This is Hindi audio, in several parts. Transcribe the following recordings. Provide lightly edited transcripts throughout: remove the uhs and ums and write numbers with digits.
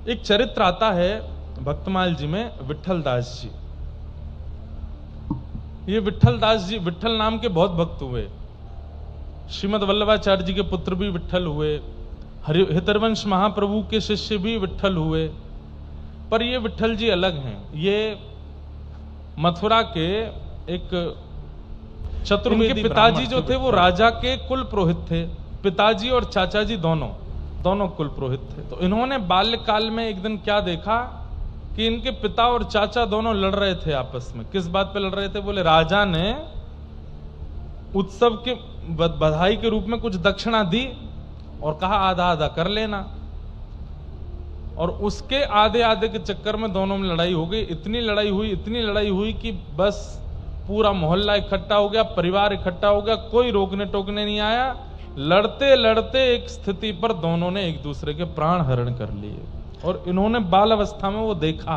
एक चरित्र आता है भक्तमाल जी में, विट्ठल दास जी। ये विट्ठल दास जी विट्ठल नाम के बहुत भक्त हुए। श्रीमद वल्लभाचार्य जी के पुत्र भी विट्ठल हुए, हितरवंश महाप्रभु के शिष्य भी विट्ठल हुए। पर ये विट्ठल जी अलग हैं। ये मथुरा के एक चतुर्वेदी, इनके पिताजी जो थे वो राजा के कुल पुरोहित थे। पिताजी और चाचा जी दोनों कुल पुरोहित थे। तो इन्होंने बाल्यकाल में एक दिन क्या देखा कि इनके पिता और चाचा दोनों लड़ रहे थे आपस में। किस बात पे लड़ रहे थे? बोले राजा ने उत्सव के बधाई के रूप में कुछ दक्षिणा दी और कहा आधा आधा कर लेना, और उसके आधे आधे के चक्कर में दोनों में लड़ाई हो गई। इतनी लड़ाई हुई कि बस पूरा मोहल्ला इकट्ठा हो गया, परिवार इकट्ठा हो गया, कोई रोकने टोकने नहीं आया। लड़ते लड़ते एक स्थिति पर दोनों ने एक दूसरे के प्राण हरण कर लिए। और इन्होंने बाल अवस्था में वो देखा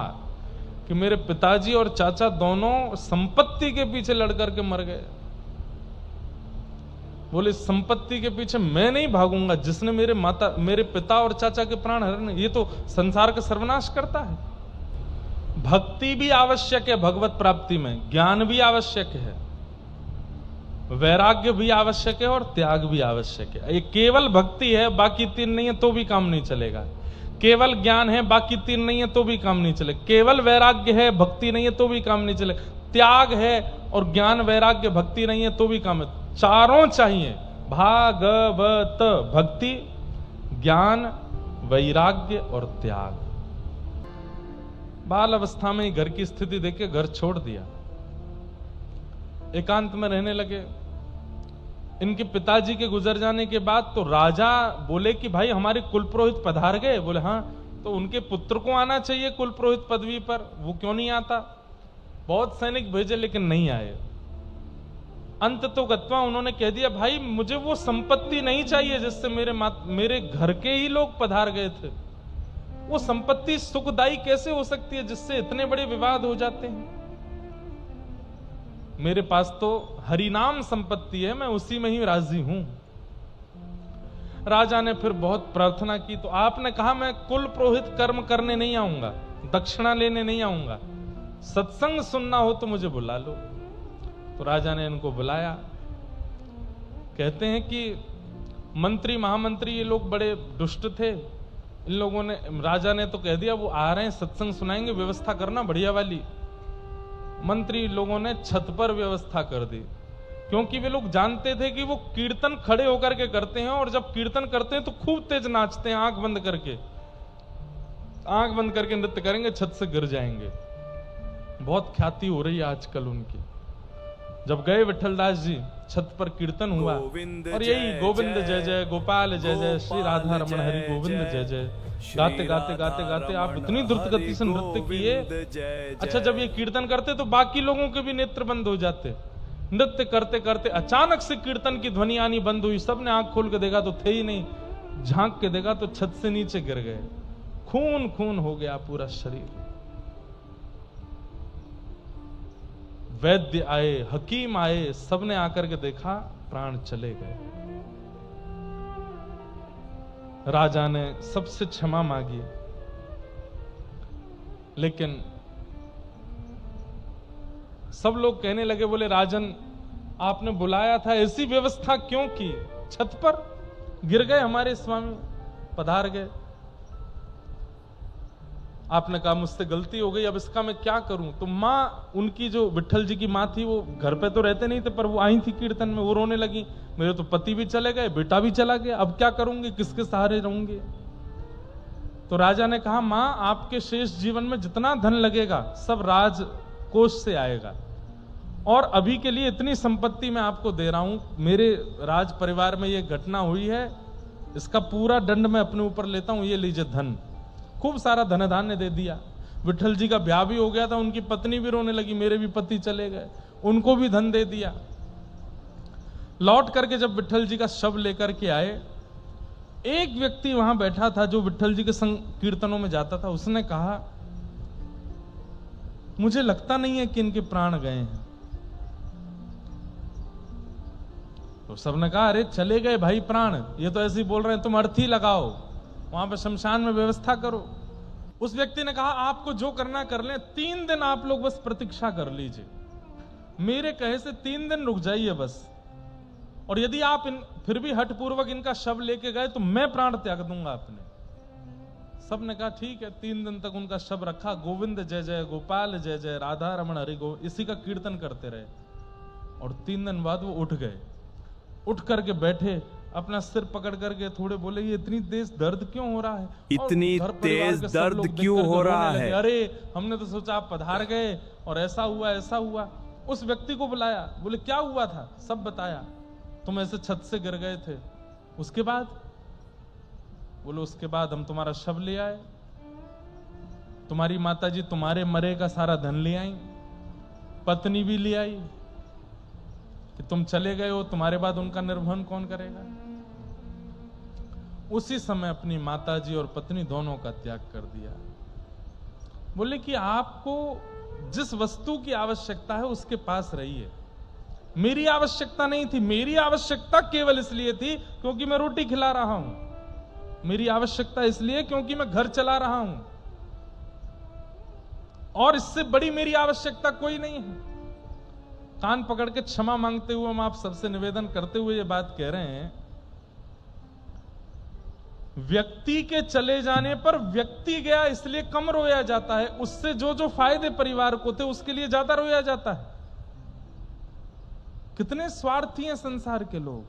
कि मेरे पिताजी और चाचा दोनों संपत्ति के पीछे लड़ करके मर गए। बोले संपत्ति के पीछे मैं नहीं भागूंगा, जिसने मेरे पिता और चाचा के प्राण हरण, ये तो संसार का सर्वनाश करता है। भक्ति भी आवश्यक है भगवत प्राप्ति में, ज्ञान भी आवश्यक है, वैराग्य भी आवश्यक है और त्याग भी आवश्यक है। ये केवल भक्ति है बाकी तीन नहीं है तो भी काम नहीं चलेगा। केवल ज्ञान है बाकी तीन नहीं है तो भी काम नहीं चलेगा। केवल वैराग्य है भक्ति नहीं है तो भी काम नहीं चलेगा। त्याग है और ज्ञान वैराग्य भक्ति नहीं है तो भी काम है। चारों चाहिए, भागवत, भक्ति, ज्ञान, वैराग्य और त्याग। बाल अवस्था में घर की स्थिति देख के घर छोड़ दिया, एकांत में रहने लगे। इनके पिताजी के गुजर जाने के बाद तो राजा बोले कि भाई हमारे कुल पुरोहित पधार गए। बोले हाँ, तो उनके पुत्र को आना चाहिए कुल पुरोहित पदवी पर, वो क्यों नहीं आता? बहुत सैनिक भेजे लेकिन नहीं आए। अंत तो गत्वा उन्होंने कह दिया भाई मुझे वो संपत्ति नहीं चाहिए जिससे मेरे घर के ही लोग पधार गए थे। वो संपत्ति सुखदायी कैसे हो सकती है जिससे इतने बड़े विवाद हो जाते हैं? मेरे पास तो हरिनाम संपत्ति है, मैं उसी में ही राजी हूं। राजा ने फिर बहुत प्रार्थना की तो आपने कहा मैं कुल पुरोहित कर्म करने नहीं आऊंगा, दक्षिणा लेने नहीं आऊंगा, सत्संग सुनना हो तो मुझे बुला लो। तो राजा ने इनको बुलाया। कहते हैं कि मंत्री महामंत्री ये लोग बड़े दुष्ट थे। इन लोगों ने, राजा ने तो कह दिया वो आ रहे हैं सत्संग सुनाएंगे, व्यवस्था करना बढ़िया वाली। मंत्री लोगों ने छत पर व्यवस्था कर दी, क्योंकि वे लोग जानते थे कि वो कीर्तन खड़े होकर के करते हैं और जब कीर्तन करते हैं तो खूब तेज नाचते हैं, आंख बंद करके नृत्य करेंगे, छत से गिर जाएंगे। बहुत ख्याति हो रही है आजकल उनकी। जब गए विट्ठलदास जी, छत पर कीर्तन हुआ और यही गोविंद जय जय, गोपाल जय जय, श्री राधा रमण हरि गोविंद जय जय, गाते गाते गाते गाते आप इतनी द्रुत गति से नृत्य किए। अच्छा, जब ये कीर्तन करते तो बाकी लोगों के भी नेत्र बंद हो जाते। नृत्य करते करते अचानक से कीर्तन की ध्वनि आनी बंद हुई। सबने आंख खोल के देखा तो थे ही नहीं, झांक के देखा तो छत से नीचे गिर गए। खून खून हो गया पूरा शरीर। वैद्य आए, हकीम आए, सबने आकर के देखा प्राण चले गए। राजा ने सबसे क्षमा मांगी, लेकिन सब लोग कहने लगे, बोले राजन आपने बुलाया था, ऐसी व्यवस्था क्यों की? छत पर गिर गए हमारे स्वामी, पधार गए। आपने कहा मुझसे गलती हो गई, अब इसका मैं क्या करूं? तो माँ, उनकी जो विट्ठल जी की माँ थी, वो घर पे तो रहते नहीं थे, पर वो आई थी कीर्तन में। वो रोने लगी, मेरे तो पति भी चले गए, बेटा भी चला गया, अब क्या करूंगी, किसके सहारे रहूंगी? तो राजा ने कहा माँ, आपके शेष जीवन में जितना धन लगेगा सब राजकोष से आएगा, और अभी के लिए इतनी संपत्ति मैं आपको दे रहा हूं। मेरे राज परिवार में ये घटना हुई है, इसका पूरा दंड मैं अपने ऊपर लेता हूं, ये लीजिए धन। खूब सारा धन धान्य दे दिया। विट्ठल जी का ब्याह भी हो गया था, उनकी पत्नी भी रोने लगी, मेरे भी पति चले गए, उनको भी धन दे दिया। लौट करके जब विट्ठल जी का शव लेकर के आए, एक व्यक्ति वहां बैठा था जो विट्ठल जी के संग कीर्तनों में जाता था। उसने कहा मुझे लगता नहीं है कि इनके प्राण गए हैं। तो सबने कहा अरे चले गए भाई प्राण, ये तो ऐसे ही बोल रहे हैं, तुम अर्थी लगाओ, वहां पे शमशान में व्यवस्था करो। उस व्यक्ति ने कहा आपको जो करना कर लें, 3 दिन आप लोग बस प्रतीक्षा कर लीजिए, मेरे कहे से 3 दिन रुक जाइए बस, और यदि आप फिर भी हठपूर्वक इनका शव लेके गए तो मैं प्राण त्याग दूंगा अपने। सब ने कहा ठीक है। 3 दिन तक उनका शव रखा, गोविंद जय जय, गोपाल जय जय, राधा रमण हरि गो, इसी का कीर्तन करते रहे। और 3 दिन बाद वो उठ गए, उठ करके बैठे, अपना सिर पकड़ करके थोड़े बोले ये इतनी तेज दर्द क्यों हो रहा है, इतनी तेज दर्द क्यों हो रहा है। अरे हमने तो सोचा आप पधार गए और ऐसा हुआ ऐसा हुआ। उस व्यक्ति को बुलाया, बोले क्या हुआ था, सब बताया। तुम ऐसे छत से गिर गए थे, उसके बाद? बोलो उसके बाद हम तुम्हारा शव ले आए, तुम्हारी माताजी तुम्हारे मरे का सारा धन ले आई, पत्नी भी ले आई, कि तुम चले गए हो, तुम्हारे बाद उनका निर्वहन कौन करेगा। उसी समय अपनी माताजी और पत्नी दोनों का त्याग कर दिया। बोले कि आपको जिस वस्तु की आवश्यकता है उसके पास रहिए, मेरी आवश्यकता नहीं थी। मेरी आवश्यकता केवल इसलिए थी क्योंकि मैं रोटी खिला रहा हूं, मेरी आवश्यकता इसलिए क्योंकि मैं घर चला रहा हूं, और इससे बड़ी मेरी आवश्यकता कोई नहीं है। कान पकड़ के क्षमा मांगते हुए हम आप सबसे निवेदन करते हुए ये बात कह रहे हैं, व्यक्ति के चले जाने पर व्यक्ति गया इसलिए कम रोया जाता है, उससे जो जो फायदे परिवार को थे उसके लिए ज्यादा रोया जाता है। कितने स्वार्थी हैं संसार के लोग।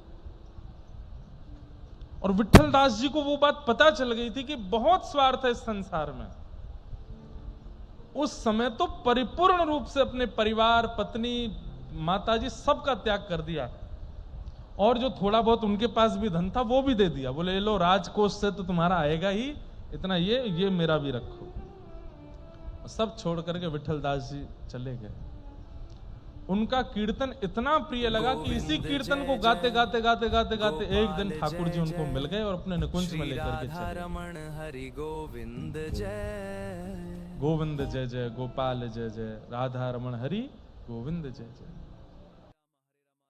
और विट्ठल दास जी को वो बात पता चल गई थी कि बहुत स्वार्थ है इस संसार में। उस समय तो परिपूर्ण रूप से अपने परिवार, पत्नी, माताजी सबका त्याग कर दिया, और जो थोड़ा बहुत उनके पास भी धन था वो भी दे दिया। बोले लो राजकोष से तो तुम्हारा आएगा ही इतना, ये मेरा भी रखो। सब छोड़ करके विट्ठल दास जी चले गए। उनका कीर्तन इतना प्रिय लगा कि इसी कीर्तन को गाते गाते गाते गाते गाते एक दिन ठाकुर जी उनको मिल गए और अपने निकुंज में लेकर के चले। हरि गोविंद जय, गोविंद जय जय, गोपाल जय जय, राधा रमण हरि गोविंद जय जय।